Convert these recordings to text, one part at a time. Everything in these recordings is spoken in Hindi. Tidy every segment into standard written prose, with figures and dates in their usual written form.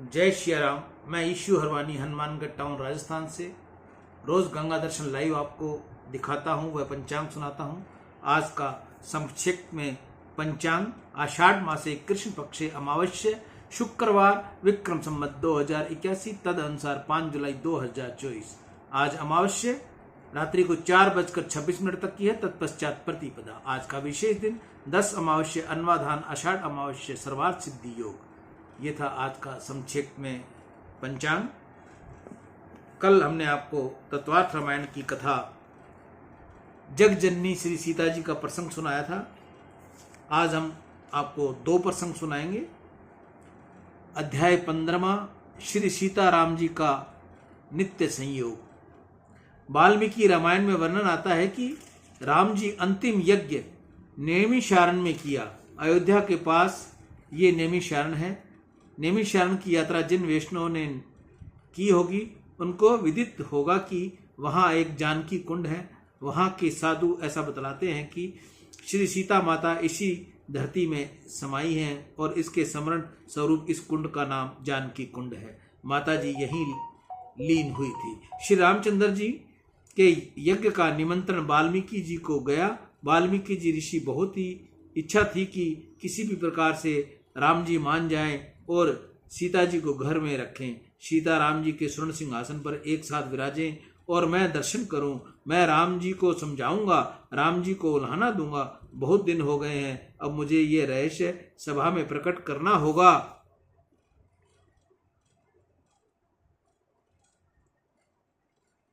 जय श्री राम। मैं ईशु हरवानी हनुमानगढ़ टाउन राजस्थान से रोज गंगा दर्शन लाइव आपको दिखाता हूं, वह पंचांग सुनाता हूं। आज का संक्षिप्त में पंचांग आषाढ़ मासे कृष्ण पक्षे अमावस्या शुक्रवार विक्रम संवत 2081 तद अनुसार 5 जुलाई 2024। आज अमावस्या रात्रि को 4:26 तक की है, तत्पश्चात प्रतिपदा। आज का विशेष दिन 10 अमावस्या अन्वाधान आषाढ़ अमावस्या सर्वार्थ सिद्धि योग। ये था आज का संक्षेप में पंचांग। कल हमने आपको तत्वार्थ रामायण की कथा जगजननी श्री सीता जी का प्रसंग सुनाया था। आज हम आपको 2 प्रसंग सुनाएंगे। अध्याय 15वां श्री सीताराम जी का नित्य संयोग। वाल्मीकि रामायण में वर्णन आता है कि राम जी अंतिम यज्ञ नैमिषारण्य में किया। अयोध्या के पास ये नैमिषारण्य है। नैमिषारण्य की यात्रा जिन वैष्णवों ने की होगी उनको विदित होगा कि वहाँ एक जानकी कुंड है। वहाँ के साधु ऐसा बतलाते हैं कि श्री सीता माता इसी धरती में समाई हैं और इसके स्मरण स्वरूप इस कुंड का नाम जानकी कुंड है। माता जी यहीं लीन हुई थी। श्री रामचंद्र जी के यज्ञ का निमंत्रण वाल्मीकि जी को गया। वाल्मीकि जी ऋषि बहुत ही इच्छा थी कि किसी भी प्रकार से राम जी मान जाएं और सीता जी को घर में रखें। सीता राम जी के स्वर्ण सिंहासन पर एक साथ विराजें और मैं दर्शन करूं। मैं राम जी को समझाऊंगा, राम जी को उल्हाना दूंगा। बहुत दिन हो गए हैं, अब मुझे ये रहस्य सभा में प्रकट करना होगा।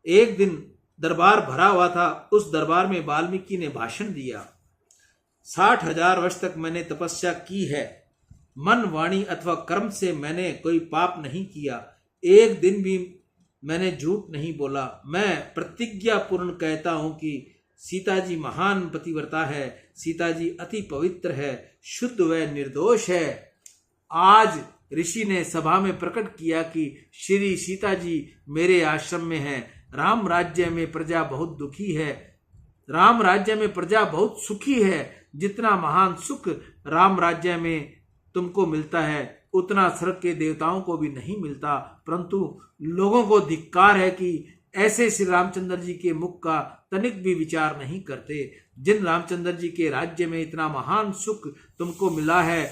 एक दिन दरबार भरा हुआ था। उस दरबार में वाल्मीकि ने भाषण दिया। 60,000 वर्ष तक मैंने तपस्या की है। मन, वाणी अथवा कर्म से मैंने कोई पाप नहीं किया। एक दिन भी मैंने झूठ नहीं बोला। मैं प्रतिज्ञा पूर्ण कहता हूं कि सीता जी महान पतिव्रता है। सीता जी अति पवित्र है, शुद्ध व निर्दोष है। आज ऋषि ने सभा में प्रकट किया कि श्री सीता जी मेरे आश्रम में है। राम राज्य में प्रजा बहुत दुखी है, राम राज्य में प्रजा बहुत सुखी है। जितना महान सुख राम राज्य में तुमको मिलता है उतना स्वर्ग के देवताओं को भी नहीं मिलता। परंतु लोगों को धिक्कार है कि ऐसे श्री रामचंद्र जी के मुख का तनिक भी विचार नहीं करते। जिन रामचंद्र जी के राज्य में इतना महान सुख तुमको मिला है,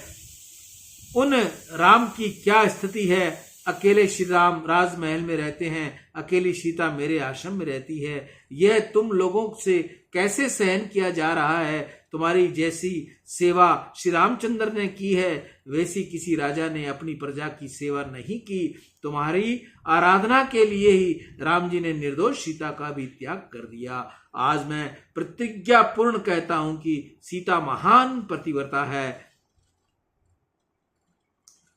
उन राम की क्या स्थिति है। अकेले श्री राम राजमहल में रहते हैं, अकेली सीता मेरे आश्रम में रहती है। यह तुम लोगों से कैसे सहन किया जा रहा है। तुम्हारी जैसी सेवा श्री रामचंद्र ने की है, वैसी किसी राजा ने अपनी प्रजा की सेवा नहीं की। तुम्हारी आराधना के लिए ही राम जी ने निर्दोष सीता का भी त्याग कर दिया। आज मैं प्रतिज्ञा पूर्ण कहता हूं कि सीता महान पतिव्रता है।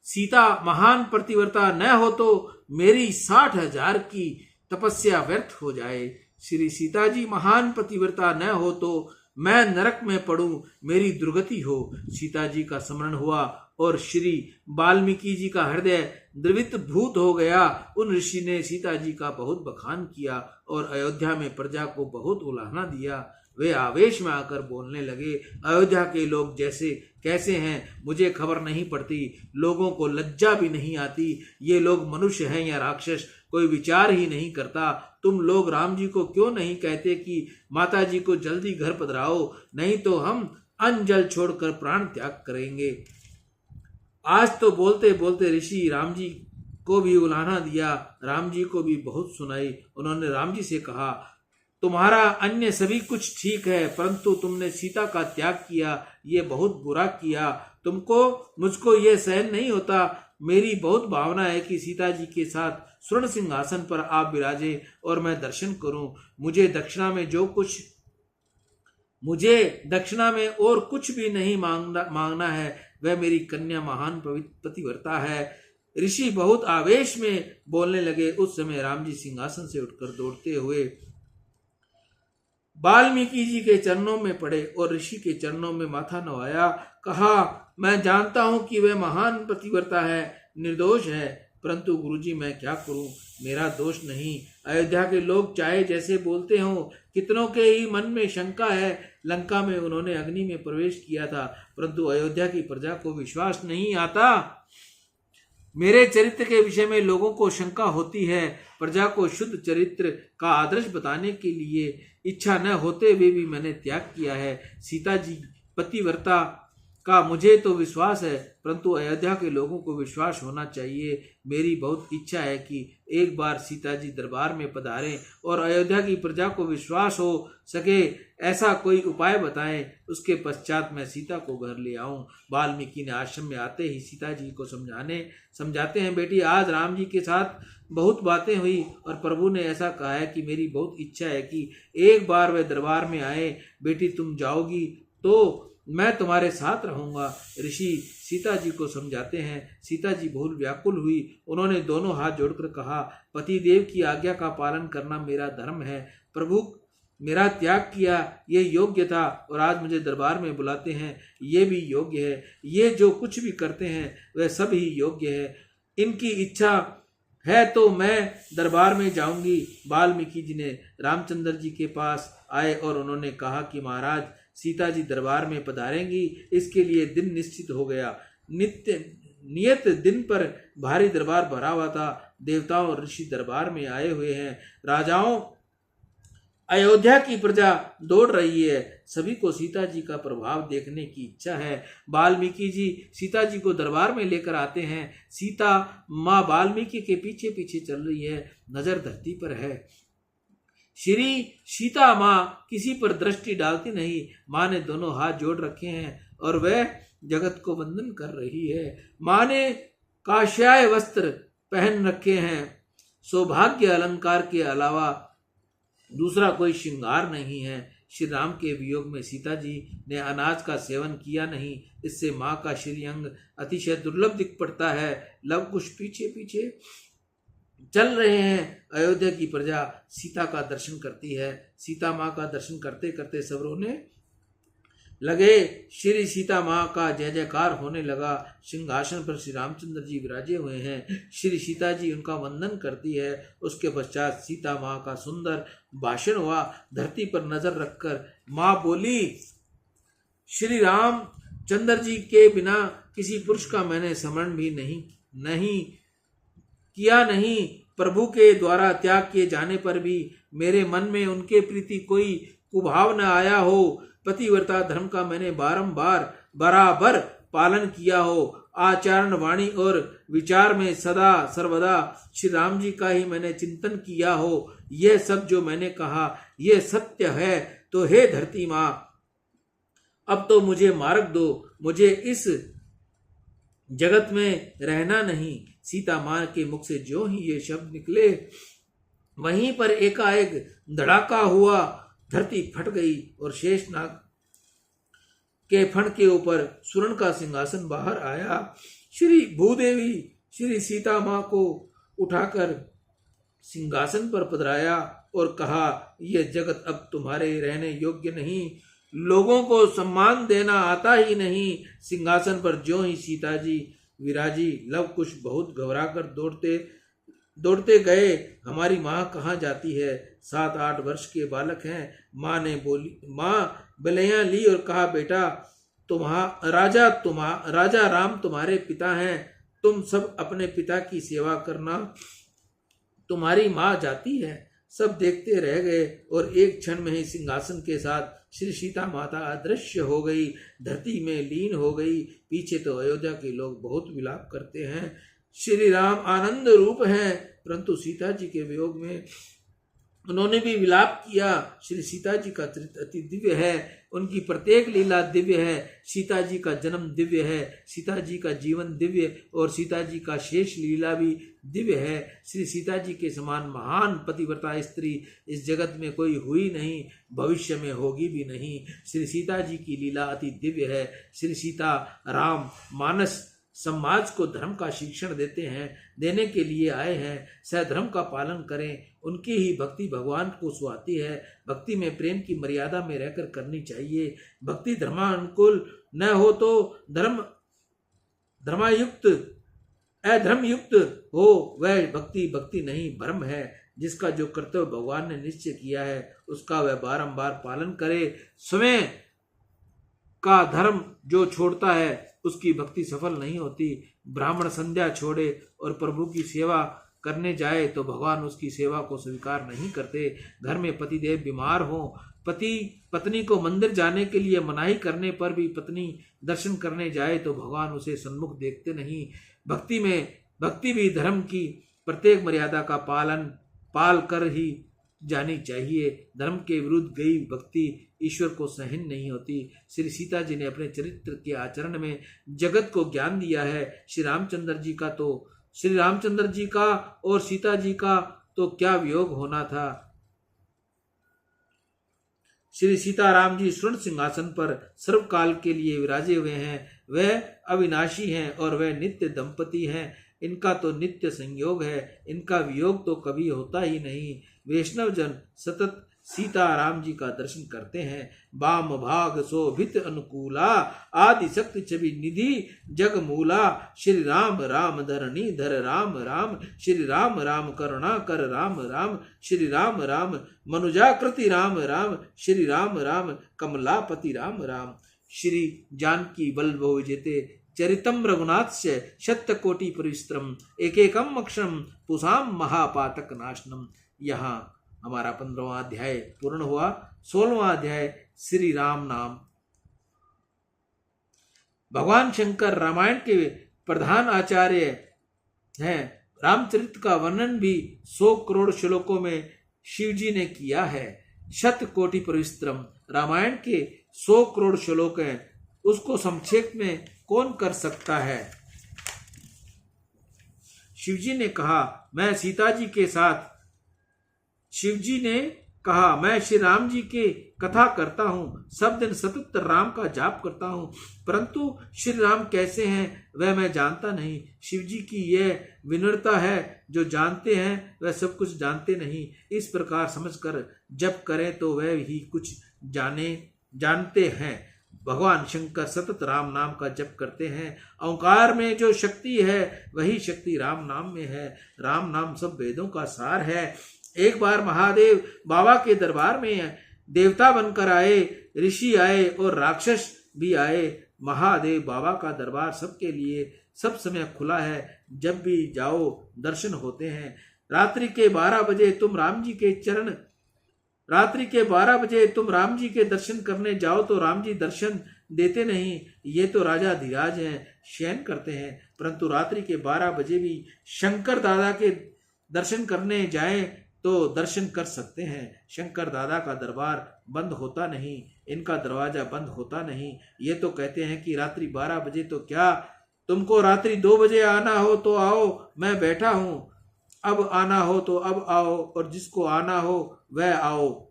सीता महान पतिव्रता न हो तो मेरी 60,000 की तपस्या व्यर्थ हो जाए। श्री सीता जी महान पतिव्रता न हो तो मैं नरक में पड़ूं, मेरी दुर्गति हो। सीता जी का स्मरण हुआ और श्री वाल्मीकि जी का हृदय द्रवित भूत हो गया। उन ऋषि ने सीता जी का बहुत बखान किया और अयोध्या में प्रजा को बहुत उलाहना दिया। वे आवेश में आकर बोलने लगे, अयोध्या के लोग जैसे कैसे हैं मुझे खबर नहीं पड़ती। लोगों को लज्जा भी नहीं आती। ये लोग मनुष्य हैं या राक्षस, कोई विचार ही नहीं करता। तुम लोग राम जी को क्यों नहीं कहते कि माता जी को जल्दी घर पधराओ, नहीं तो हम अन्न जल छोड़कर प्राण त्याग करेंगे। आज तो बोलते बोलते ऋषि राम जी को भी उलाहना दिया, राम जी को भी बहुत सुनाई। उन्होंने राम जी से कहा, तुम्हारा अन्य सभी कुछ ठीक है, परंतु तुमने सीता का त्याग किया, ये बहुत बुरा किया। मुझको ये सहन नहीं होता। मेरी बहुत भावना है कि सीता जी के साथ स्वर्ण सिंहासन पर आप विराजे और मैं दर्शन करूं। मुझे दक्षिणा में और कुछ भी नहीं मांगना है। वह मेरी कन्या महान पतिव्रता है। ऋषि बहुत आवेश में बोलने लगे। उस समय राम जी सिंहासन से उठकर दौड़ते हुए वाल्मीकि जी के चरणों में पड़े और ऋषि के चरणों में माथा नवाया। कहा, मैं जानता हूं कि वह महान पतिव्रता है, निर्दोष है, परंतु गुरुजी मैं क्या करूं, मेरा दोष नहीं। अयोध्या के लोग चाहे जैसे बोलते हों, कितनों के ही मन में शंका है। लंका में उन्होंने अग्नि में प्रवेश किया था, परंतु अयोध्या की प्रजा को विश्वास नहीं आता। मेरे चरित्र के विषय में लोगों को शंका होती है। प्रजा को शुद्ध चरित्र का आदर्श बताने के लिए इच्छा न होते हुए भी मैंने त्याग किया है। सीता जी पतिव्रता का मुझे तो विश्वास है, परंतु अयोध्या के लोगों को विश्वास होना चाहिए। मेरी बहुत इच्छा है कि एक बार सीता जी दरबार में पधारें और अयोध्या की प्रजा को विश्वास हो सके ऐसा कोई उपाय बताएं। उसके पश्चात मैं सीता को घर ले आऊं। वाल्मीकि ने आश्रम में आते ही सीता जी को समझाते हैं, बेटी आज राम जी के साथ बहुत बातें हुई और प्रभु ने ऐसा कहा है कि मेरी बहुत इच्छा है कि एक बार वह दरबार में आए। बेटी तुम जाओगी तो मैं तुम्हारे साथ रहूंगा। ऋषि सीता जी को समझाते हैं। सीता जी बहुत व्याकुल हुई। उन्होंने दोनों हाथ जोड़कर कहा, पतिदेव की आज्ञा का पालन करना मेरा धर्म है। प्रभु मेरा त्याग किया ये योग्य था और आज मुझे दरबार में बुलाते हैं ये भी योग्य है। ये जो कुछ भी करते हैं वह सब ही योग्य है। इनकी इच्छा है तो मैं दरबार में जाऊंगी। वाल्मीकि जी ने रामचंद्र जी के पास आए और उन्होंने कहा कि महाराज सीता जी दरबार में पधारेंगी। इसके लिए दिन निश्चित हो गया। नियत दिन पर भारी दरबार भरा हुआ था। देवताओं और ऋषि दरबार में आए हुए हैं। राजाओं अयोध्या की प्रजा दौड़ रही है। सभी को सीता जी का प्रभाव देखने की इच्छा है। वाल्मीकि जी सीता जी को दरबार में लेकर आते हैं। सीता माँ वाल्मीकि के पीछे पीछे चल रही है। नजर धरती पर है। श्री सीता माँ किसी पर दृष्टि डालती नहीं। माँ ने दोनों हाथ जोड़ रखे हैं और वह जगत को वंदन कर रही है। माँ ने काश्याय वस्त्र पहन रखे हैं। सौभाग्य अलंकार के अलावा दूसरा कोई श्रृंगार नहीं है। श्री राम के वियोग में सीता जी ने अनाज का सेवन किया नहीं। इससे माँ का श्रीअंग अतिशय दुर्लभ दिख पड़ता है। लव कुश पीछे पीछे चल रहे हैं। अयोध्या की प्रजा सीता का दर्शन करती है। सीता माँ का दर्शन करते करते सब रोने लगे। श्री सीता माँ का जय जयकार होने लगा। सिंहासन पर श्री रामचंद्र जी विराजे हुए हैं। श्री सीता जी उनका वंदन करती है। उसके पश्चात सीता माँ का सुंदर भाषण हुआ। धरती पर नजर रखकर माँ बोली, श्री रामचंद्र जी के बिना किसी पुरुष का मैंने स्मरण भी नहीं किया नहीं। प्रभु के द्वारा त्याग किए जाने पर भी मेरे मन में उनके प्रति कोई कुभाव न आया हो। पतिव्रता धर्म का मैंने बारंबार बराबर पालन किया हो। आचरण वाणी और विचार में सदा सर्वदा श्री राम जी का ही मैंने चिंतन किया हो। यह सब जो मैंने कहा यह सत्य है। तो हे धरती माँ अब तो मुझे मार्ग दो। मुझे इस जगत में रहना नहीं। सीता माँ के मुख से जो ही ये शब्द निकले वहीं पर एकाएक धड़ाका हुआ। धरती फट गई और शेषनाग के फण के ऊपर स्वर्ण का सिंहासन बाहर आया। श्री भूदेवी श्री सीता माँ को उठाकर सिंहासन पर पधराया और कहा, यह जगत अब तुम्हारे रहने योग्य नहीं। लोगों को सम्मान देना आता ही नहीं। सिंहासन पर ज्यों ही सीता जी विराजी, लव कुश बहुत घबराकर दौड़ते गए। हमारी माँ कहाँ जाती है? 7-8 वर्ष के बालक हैं। माँ ने बोली, माँ बलियां ली और कहा, बेटा राजा राम तुम्हारे पिता हैं। तुम सब अपने पिता की सेवा करना। तुम्हारी माँ जाती है। सब देखते रह गए और एक क्षण में ही सिंहासन के साथ श्री सीता माता अदृश्य हो गई, धरती में लीन हो गई। पीछे तो अयोध्या के लोग बहुत विलाप करते हैं। श्री राम आनंद रूप हैं, परंतु सीता जी के वियोग में उन्होंने भी विलाप किया। श्री सीता जी का चरित्र अति दिव्य है। उनकी प्रत्येक लीला दिव्य है। सीता जी का जन्म दिव्य है। सीता जी का जीवन दिव्य और सीता जी का शेष लीला भी दिव्य है। श्री सीता जी के समान महान पतिव्रता स्त्री इस जगत में कोई हुई नहीं, भविष्य में होगी भी नहीं। श्री सीता जी की लीला अति दिव्य है। श्री सीता राम मानस समाज को धर्म का शिक्षण देने के लिए आए हैं। सधर्म का पालन करें। उनकी ही भक्ति भगवान को सुहाती है। भक्ति में प्रेम की मर्यादा में रहकर करनी चाहिए। भक्ति धर्मानुकूल न हो तो अधर्म युक्त हो वह भक्ति नहीं, भ्रम है। जिसका जो कर्तव्य भगवान ने निश्चय किया है उसका वह बारंबार पालन करे। स्वयं का धर्म जो छोड़ता है उसकी भक्ति सफल नहीं होती। ब्राह्मण संध्या छोड़े और प्रभु की सेवा करने जाए तो भगवान उसकी सेवा को स्वीकार नहीं करते। घर में पतिदेव बीमार हो, पति पत्नी को मंदिर जाने के लिए मनाही करने पर भी पत्नी दर्शन करने जाए तो भगवान उसे सन्मुख देखते नहीं। भक्ति भी धर्म की प्रत्येक मर्यादा का पाल कर ही जानी चाहिए। धर्म के विरुद्ध गई भक्ति ईश्वर को सहन नहीं होती। श्री सीता जी ने अपने चरित्र के आचरण में जगत को ज्ञान दिया है। श्री रामचंद्र जी का और सीता जी का तो क्या वियोग होना था। श्री सीताराम जी स्वर्ण सिंहासन पर सर्वकाल के लिए विराजे हुए हैं। वह अविनाशी हैं और वह नित्य दंपति हैं। इनका तो नित्य संयोग है, इनका वियोग तो कभी होता ही नहीं। वैष्णव जन सतत सीताराम जी का दर्शन करते हैं। वाम भाग शोभित अनुकूला, आदि शक्ति छवि निधि जग मूला। श्री राम राम धरणी धर राम राम, श्री राम राम करुणा कर राम राम। श्री राम राम मनुजाकृति राम राम, श्री राम राम कमलापति राम राम। श्री जानकी वल्लभो विजेते चरितम रघुनाथस्य शत कोटि परिश्रम, एकेकम अक्षरम पुसाम महापातक नाशनम। यहाँ हमारा 15वां अध्याय पूर्ण हुआ। 16वां अध्याय श्री राम नाम। भगवान शंकर रामायण के प्रधान आचार्य हैं। रामचरित का वर्णन भी 100 करोड़ श्लोकों में शिव जी ने किया है। शत कोटि परिश्रम, रामायण के 100 करोड़ श्लोक हैं, उसको संक्षेप में कौन कर सकता है। शिवजी ने कहा मैं श्री राम जी के कथा करता हूँ, सब दिन सतत राम का जाप करता हूँ, परंतु श्री राम कैसे हैं वह मैं जानता नहीं। शिव जी की यह विनम्रता है, जो जानते हैं वह सब कुछ जानते नहीं। इस प्रकार समझकर जप करें तो वह ही कुछ जानते हैं। भगवान शंकर सतत राम नाम का जप करते हैं। ओंकार में जो शक्ति है वही शक्ति राम नाम में है। राम नाम सब वेदों का सार है। एक बार महादेव बाबा के दरबार में देवता बनकर आए, ऋषि आए और राक्षस भी आए। महादेव बाबा का दरबार सबके लिए सब समय खुला है, जब भी जाओ दर्शन होते हैं। रात्रि के 12 बजे तुम राम जी के दर्शन करने जाओ तो राम जी दर्शन देते नहीं। ये तो राजा धीराज हैं, शयन करते हैं, परंतु रात्रि के 12 बजे भी शंकर दादा के दर्शन करने जाएं तो दर्शन कर सकते हैं। शंकर दादा का दरबार बंद होता नहीं, इनका दरवाजा बंद होता नहीं। ये तो कहते हैं कि रात्रि 12 बजे तो क्या, तुमको रात्रि 2 बजे आना हो तो आओ, मैं बैठा हूं। अब आना हो तो अब आओ, और जिसको आना हो वह आओ।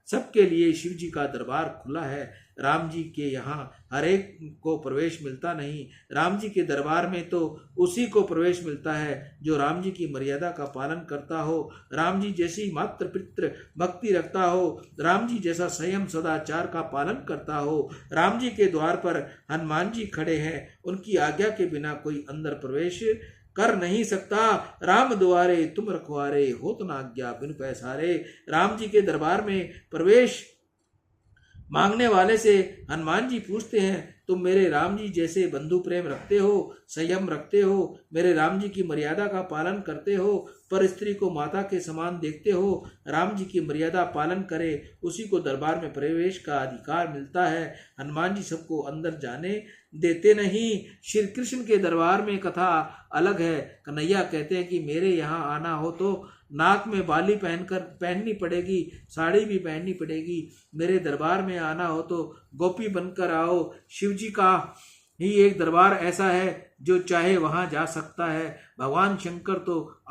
सबके लिए शिव जी का दरबार खुला है। राम जी के यहाँ हर एक को प्रवेश मिलता नहीं। राम जी के दरबार में तो उसी को प्रवेश मिलता है जो राम जी की मर्यादा का पालन करता हो, राम जी जैसी मात्र पितृ भक्ति रखता हो, राम जी जैसा संयम सदाचार का पालन करता हो। राम जी के द्वार पर हनुमान जी खड़े हैं, उनकी आज्ञा के बिना कोई अंदर प्रवेश कर नहीं सकता। राम द्वारे तुम रखवारे, होत न आज्ञा बिनु पैसारे। राम जी के दरबार में प्रवेश मांगने वाले से हनुमान जी पूछते हैं, तुम मेरे राम जी जैसे बंधु प्रेम रखते हो, संयम रखते हो, मेरे राम जी की मर्यादा का पालन करते हो, पर स्त्री को माता के समान देखते हो। राम जी की मर्यादा पालन करे उसी को दरबार में प्रवेश का अधिकार मिलता है। हनुमान जी सबको अंदर जाने देते नहीं। श्री कृष्ण के दरबार में कथा अलग है। कन्हैया कहते हैं कि मेरे यहाँ आना हो तो नाक में बाली पहननी पड़ेगी, साड़ी भी पहननी पड़ेगी। मेरे दरबार में आना हो तो गोपी बनकर आओ। शिव जी का ही एक दरबार ऐसा है जो चाहे वहां जा सकता है। भगवान शंकर तो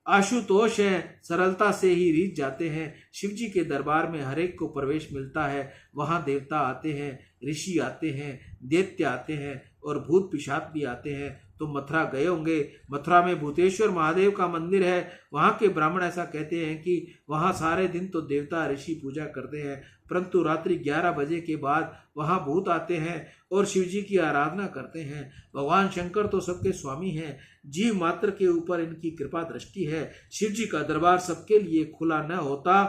आशुतोष है, सरलता से ही रीझ जाते हैं। शिव जी के दरबार में हर एक को प्रवेश मिलता है। वहां देवता आते हैं, ऋषि आते हैं, दैत्य आते हैं और भूत पिशाच भी आते हैं। तुम मथुरा गए होंगे, मथुरा में भूतेश्वर महादेव का मंदिर है। वहां के ब्राह्मण ऐसा कहते हैं कि वहां सारे दिन तो देवता ऋषि पूजा करते हैं, परंतु रात्रि 11 बजे के बाद वहां भूत आते हैं और शिव जी की आराधना करते हैं। भगवान शंकर तो सबके स्वामी हैं, जीव मात्र के ऊपर इनकी कृपा दृष्टि है। शिव जी का दरबार सबके लिए खुला न होता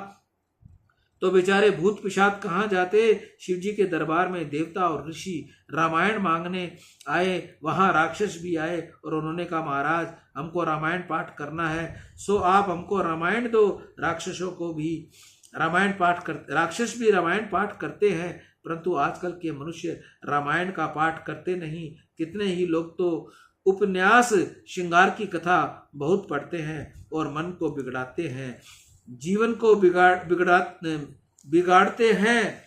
तो बेचारे भूत पिशाच कहाँ जाते। शिव जी के दरबार में देवता और ऋषि रामायण मांगने आए, वहां राक्षस भी आए और उन्होंने कहा महाराज हमको रामायण पाठ करना है, सो आप हमको रामायण दो। राक्षसों को भी रामायण पाठ कर, राक्षस भी रामायण पाठ करते हैं, परंतु आजकल के मनुष्य रामायण का पाठ करते नहीं। कितने ही लोग तो उपन्यास श्रृंगार की कथा बहुत पढ़ते हैं और मन को बिगड़ाते हैं, जीवन को बिगाड़ते हैं।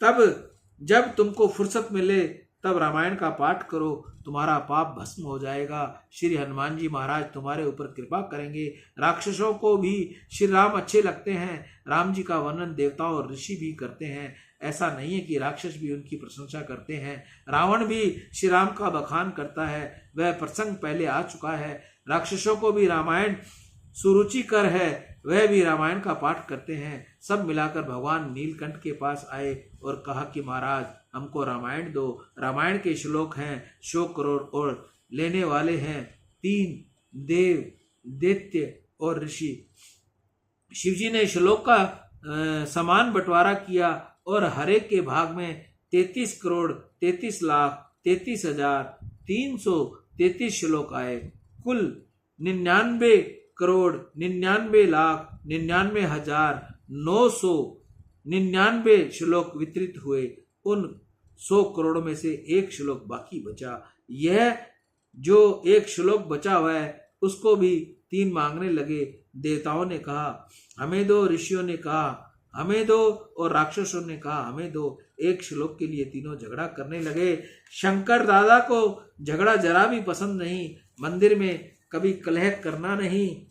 तब जब तुमको फुर्सत मिले तब रामायण का पाठ करो, तुम्हारा पाप भस्म हो जाएगा। श्री हनुमान जी महाराज तुम्हारे ऊपर कृपा करेंगे। राक्षसों को भी श्री राम अच्छे लगते हैं, राम जी का वर्णन देवताओं और ऋषि भी करते हैं। ऐसा नहीं है कि राक्षस भी उनकी प्रशंसा करते हैं। रावण भी श्री राम का बखान करता है, वह प्रसंग पहले आ चुका है। राक्षसों को भी रामायण सुरुचिकर है, वह भी रामायण का पाठ करते हैं। सब मिलाकर भगवान नीलकंठ के पास आए और कहा कि महाराज हमको रामायण दो। रामायण के श्लोक हैं 100 करोड़ और लेने वाले हैं 3 देव, दैत्य और ऋषि। शिवजी ने श्लोक का समान बंटवारा किया और हर एक के भाग में 33 करोड़ 33 लाख 33,333 श्लोक आए। कुल 99 करोड़ 99 लाख 99,999 श्लोक वितरित हुए। उन 100 करोड़ में से एक श्लोक बाकी बचा। यह जो एक श्लोक बचा हुआ है उसको भी 3 मांगने लगे। देवताओं ने कहा हमें दो, ऋषियों ने कहा हमें दो और राक्षसों ने कहा हमें दो। एक श्लोक के लिए तीनों झगड़ा करने लगे। शंकर दादा को झगड़ा जरा भी पसंद नहीं। मंदिर में कभी कलह करना नहीं,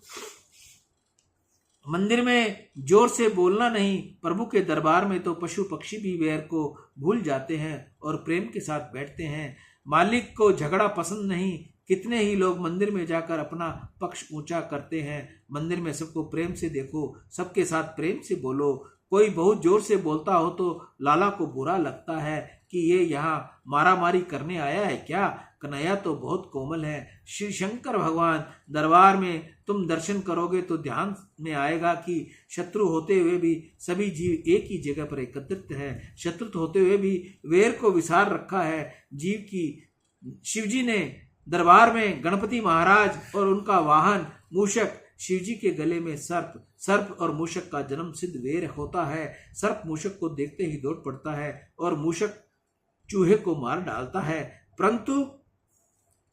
मंदिर में जोर से बोलना नहीं। प्रभु के दरबार में तो पशु पक्षी भी वैर को भूल जाते हैं और प्रेम के साथ बैठते हैं। मालिक को झगड़ा पसंद नहीं। कितने ही लोग मंदिर में जाकर अपना पक्ष ऊंचा करते हैं। मंदिर में सबको प्रेम से देखो, सबके साथ प्रेम से बोलो। कोई बहुत जोर से बोलता हो तो लाला को बुरा लगता है कि ये यहाँ मारामारी करने आया है क्या। कन्हैया तो बहुत कोमल है। श्री शंकर भगवान दरबार में तुम दर्शन करोगे तो ध्यान में आएगा कि शत्रु होते हुए भी सभी जीव एक ही जगह पर एकत्रित है। शत्रु होते हुए भी वैर को विसार रखा है जीव की। शिवजी ने दरबार में गणपति महाराज और उनका वाहन मूषक, शिवजी के गले में सर्प और मूषक का जन्म सिद्ध वैर होता है। सर्प मूषक को देखते ही दौड़ पड़ता है और मूषक चूहे को मार डालता है, परंतु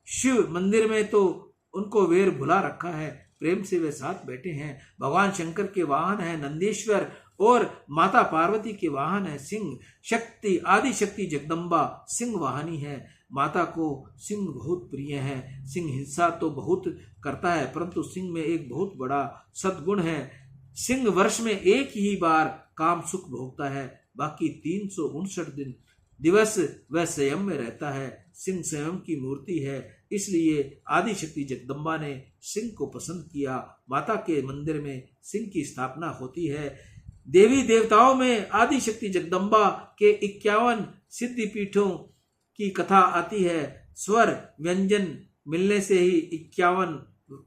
शिव मंदिर में तो उनको वैर भुला रखा है। प्रेम से वे साथ बैठे हैं। भगवान शंकर के वाहन है नंदीश्वर और माता पार्वती के वाहन है सिंह। शक्ति आदि शक्ति जगदम्बा सिंह वाहनी है। माता को सिंह बहुत प्रिय है। सिंह हिंसा तो बहुत करता है, परंतु सिंह में एक बहुत बड़ा सद्गुण है। सिंह वर्ष में एक ही बार काम सुख भोगता है, बाकी 359 दिवस वह संयम में रहता है। सिंह संयम की मूर्ति है, इसलिए आदि शक्ति जगदम्बा ने सिंह को पसंद किया। माता के मंदिर में सिंह की स्थापना होती है। देवी देवताओं में आदि शक्ति जगदम्बा के 51 सिद्धि पीठों की कथा आती है। स्वर व्यंजन मिलने से ही 51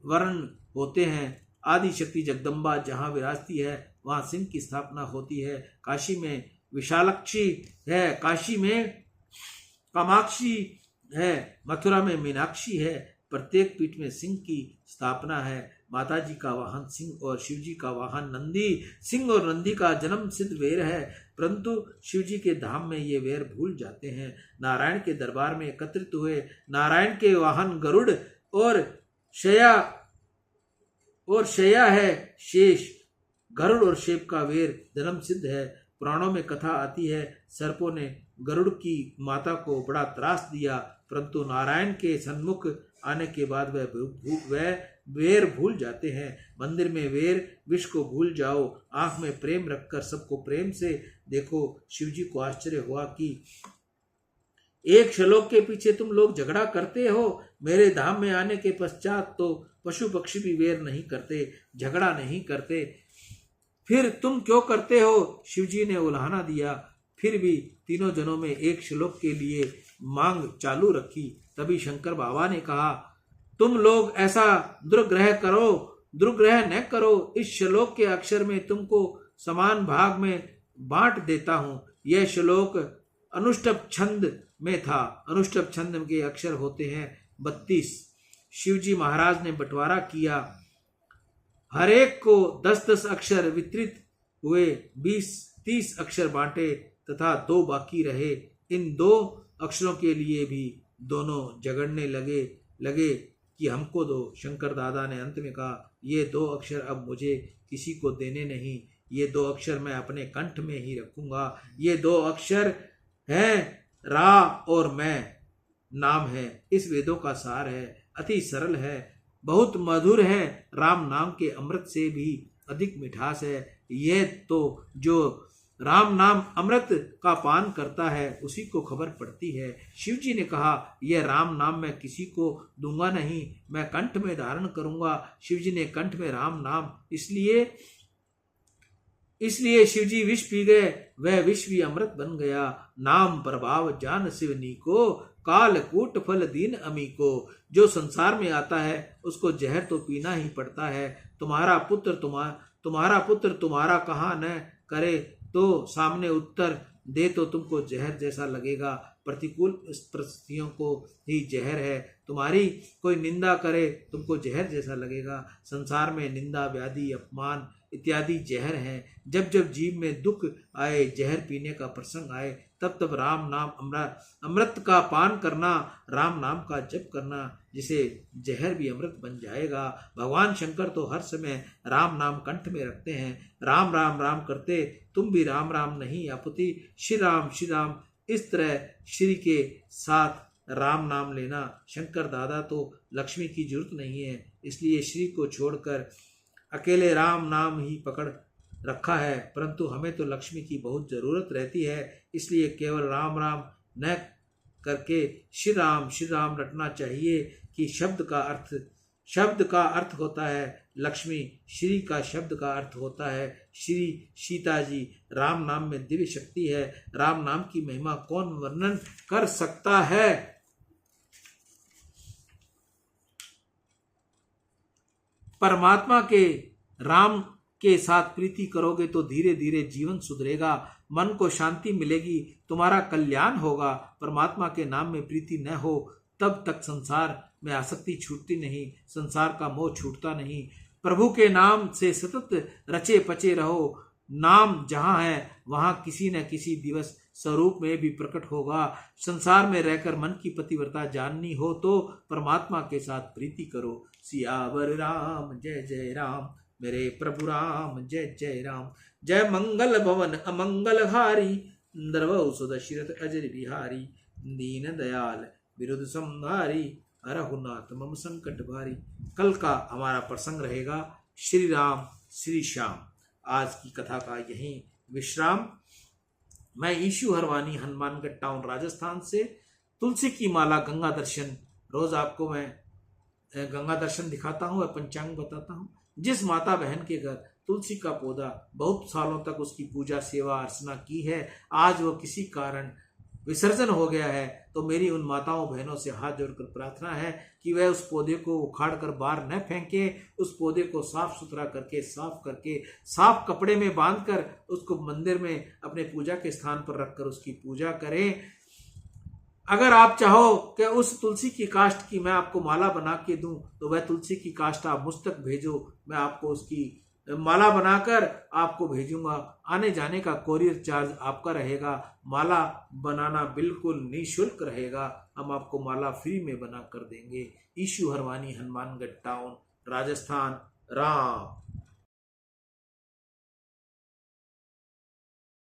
वर्ण होते हैं। आदि शक्ति जगदम्बा जहाँ विराजती है वहाँ सिंह की स्थापना होती है। काशी में विशालाक्षी है, काशी में कामाक्षी है, मथुरा में मीनाक्षी है। प्रत्येक पीठ में सिंह की स्थापना है। माता जी का वाहन सिंह और शिव जी का वाहन नंदी। सिंह और नंदी का जन्म सिद्ध वैर है, परंतु शिव जी के धाम में ये वैर भूल जाते हैं। नारायण के दरबार में एकत्रित हुए। नारायण के वाहन गरुड़ और शया है शेष। गरुड़ और शेप का वैर जन्म सिद्ध है। पुराणों में कथा आती है सर्पों ने गरुड़ की माता को बड़ा त्रास दिया, परंतु नारायण के सन्मुख आने के बाद वह वैर भूल जाते हैं। मंदिर में वैर विष को भूल जाओ। आंख में प्रेम रखकर सबको प्रेम से देखो। शिवजी को आश्चर्य हुआ कि एक श्लोक के पीछे तुम लोग झगड़ा करते हो। मेरे धाम में आने के पश्चात तो पशु पक्षी भी वैर नहीं करते, झगड़ा नहीं करते, फिर तुम क्यों करते हो। शिवजी ने उल्हाना दिया। फिर भी तीनों जनों में एक श्लोक के लिए मांग चालू रखी। तभी शंकर बाबा ने कहा तुम लोग ऐसा दुर्ग्रह न करो। इस श्लोक के अक्षर में तुमको समान भाग में बांट देता हूँ। यह श्लोक अनुष्टुप छंद में था। अनुष्टुप छंद के अक्षर होते हैं 32। शिवजी महाराज ने बंटवारा किया। हर एक को 10-10 अक्षर वितरित हुए। 20-30 अक्षर बांटे तथा 2 बाकी रहे। इन 2 अक्षरों के लिए भी दोनों झगड़ने लगे कि हमको दो। शंकर दादा ने अंत में कहा, ये 2 अक्षर अब मुझे किसी को देने नहीं, ये 2 अक्षर मैं अपने कंठ में ही रखूंगा। ये 2 अक्षर हैं रा और मैं, नाम है। इस वेदों का सार है, अति सरल है, बहुत मधुर है। राम नाम के अमृत से भी अधिक मिठास है। यह तो जो राम नाम अमृत का पान करता है उसी को खबर पड़ती है। शिवजी ने कहा, यह राम नाम मैं किसी को दूंगा नहीं, मैं कंठ में धारण करूंगा। शिवजी ने कंठ में राम नाम इसलिए शिवजी विष पी गए, वह विष भी अमृत बन गया। नाम प्रभाव जान शिवनी को, काल कूट फल दीन अमी को। जो संसार में आता है उसको जहर तो पीना ही पड़ता है। तुम्हारा पुत्र तुम्हारा कहा न करे तो सामने उत्तर दे तो तुमको जहर जैसा लगेगा। प्रतिकूल परिस्थितियों को ही जहर है। तुम्हारी कोई निंदा करे तुमको जहर जैसा लगेगा। संसार में निंदा, व्याधि, अपमान इत्यादि जहर हैं। जब जब जीव में दुख आए, जहर पीने का प्रसंग आए, तब तब राम नाम अमृत का पान करना, राम नाम का जप करना, जिसे जहर भी अमृत बन जाएगा। भगवान शंकर तो हर समय राम नाम कंठ में रखते हैं। राम राम राम करते तुम भी राम राम नहीं आपुति, श्री राम। इस तरह श्री के साथ राम नाम लेना। शंकर दादा तो लक्ष्मी की जरूरत नहीं है, इसलिए श्री को छोड़कर अकेले राम नाम ही पकड़ रखा है। परंतु हमें तो लक्ष्मी की बहुत जरूरत रहती है, इसलिए केवल राम राम न करके श्री राम रटना चाहिए। कि शब्द का अर्थ होता है लक्ष्मी, श्री का शब्द का अर्थ होता है श्री सीता जी। राम नाम में दिव्य शक्ति है। राम नाम की महिमा कौन वर्णन कर सकता है। परमात्मा के राम के साथ प्रीति करोगे तो धीरे धीरे जीवन सुधरेगा, मन को शांति मिलेगी, तुम्हारा कल्याण होगा। परमात्मा के नाम में प्रीति न हो तब तक संसार में आसक्ति छूटती नहीं, संसार का मोह छूटता नहीं। प्रभु के नाम से सतत रचे पचे रहो। नाम जहाँ है वहाँ किसी न किसी दिवस स्वरूप में भी प्रकट होगा। संसार में रहकर मन की पतिव्रता जाननी हो तो परमात्मा के साथ प्रीति करो। सियावर राम जय जय राम, मेरे प्रभु राम जय जय राम। जय मंगल भवन अमंगल हारी, द्रवौ सुदशरथ अजर बिहारी। दीन दयाल विरुद्ध संहारी, हरहुनाथ मम संकट भारी। कल का हमारा प्रसंग रहेगा श्री राम श्री श्याम। आज की कथा का यहीं विश्राम। मैं ईशु हरवानी, हनुमानगढ़ टाउन, राजस्थान से तुलसी की माला गंगा दर्शन। रोज आपको मैं गंगा दर्शन दिखाता हूँ और पंचांग बताता हूँ। जिस माता बहन के घर तुलसी का पौधा बहुत सालों तक उसकी पूजा सेवा अर्चना की है, आज वो किसी कारण विसर्जन हो गया है, तो मेरी उन माताओं बहनों से हाथ जोड़कर प्रार्थना है कि वह उस पौधे को उखाड़ कर बाहर न फेंके। उस पौधे को साफ सुथरा करके साफ कपड़े में बांधकर उसको मंदिर में अपने पूजा के स्थान पर रखकर उसकी पूजा करें। अगर आप चाहो कि उस तुलसी की काष्ठ की मैं आपको माला बना के दूं, तो वह तुलसी की काष्ठ आप मुझ तक भेजो, मैं आपको उसकी माला बनाकर आपको भेजूंगा। आने जाने का कोरियर चार्ज आपका रहेगा। माला बनाना बिल्कुल निःशुल्क रहेगा। हम आपको माला फ्री में बना कर देंगे। ईशु हरवानी, हनुमानगढ़ टाउन, राजस्थान। राम।